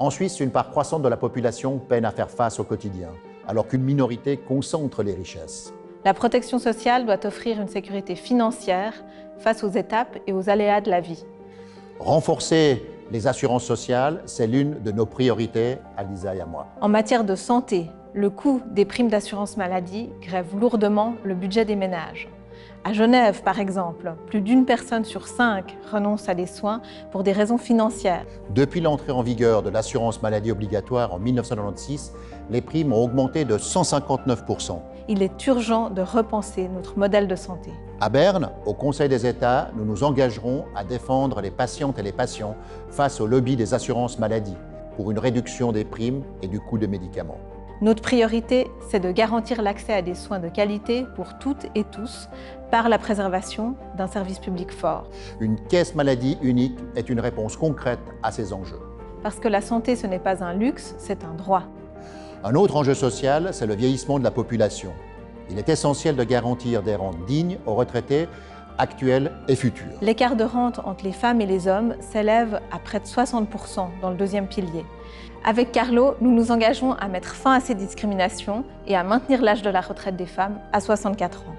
En Suisse, une part croissante de la population peine à faire face au quotidien, alors qu'une minorité concentre les richesses. La protection sociale doit offrir une sécurité financière face aux étapes et aux aléas de la vie. Renforcer les assurances sociales, c'est l'une de nos priorités à Lisa et à moi. En matière de santé, le coût des primes d'assurance maladie grève lourdement le budget des ménages. À Genève, par exemple, plus d'une personne sur 5 renonce à des soins pour des raisons financières. Depuis l'entrée en vigueur de l'assurance maladie obligatoire en 1996, les primes ont augmenté de 159%. Il est urgent de repenser notre modèle de santé. À Berne, au Conseil des États, nous nous engagerons à défendre les patientes et les patients face au lobby des assurances maladie pour une réduction des primes et du coût des médicaments. Notre priorité, c'est de garantir l'accès à des soins de qualité pour toutes et tous par la préservation d'un service public fort. Une caisse maladie unique est une réponse concrète à ces enjeux. Parce que la santé, ce n'est pas un luxe, c'est un droit. Un autre enjeu social, c'est le vieillissement de la population. Il est essentiel de garantir des rentes dignes aux retraités actuels et futurs. L'écart de rente entre les femmes et les hommes s'élève à près de 60% dans le deuxième pilier. Avec Carlo, nous nous engageons à mettre fin à ces discriminations et à maintenir l'âge de la retraite des femmes à 64 ans.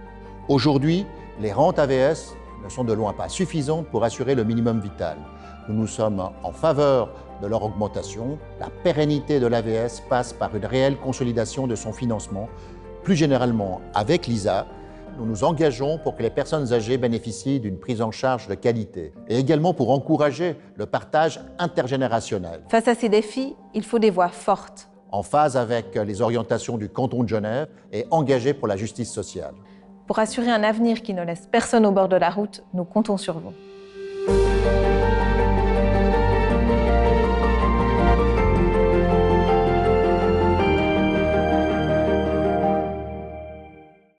Aujourd'hui, les rentes AVS ne sont de loin pas suffisantes pour assurer le minimum vital. Nous sommes en faveur de leur augmentation. La pérennité de l'AVS passe par une réelle consolidation de son financement. Plus généralement, avec Lisa, nous nous engageons pour que les personnes âgées bénéficient d'une prise en charge de qualité et également pour encourager le partage intergénérationnel. Face à ces défis, il faut des voix fortes. En phase avec les orientations du canton de Genève et engagées pour la justice sociale. Pour assurer un avenir qui ne laisse personne au bord de la route, nous comptons sur vous.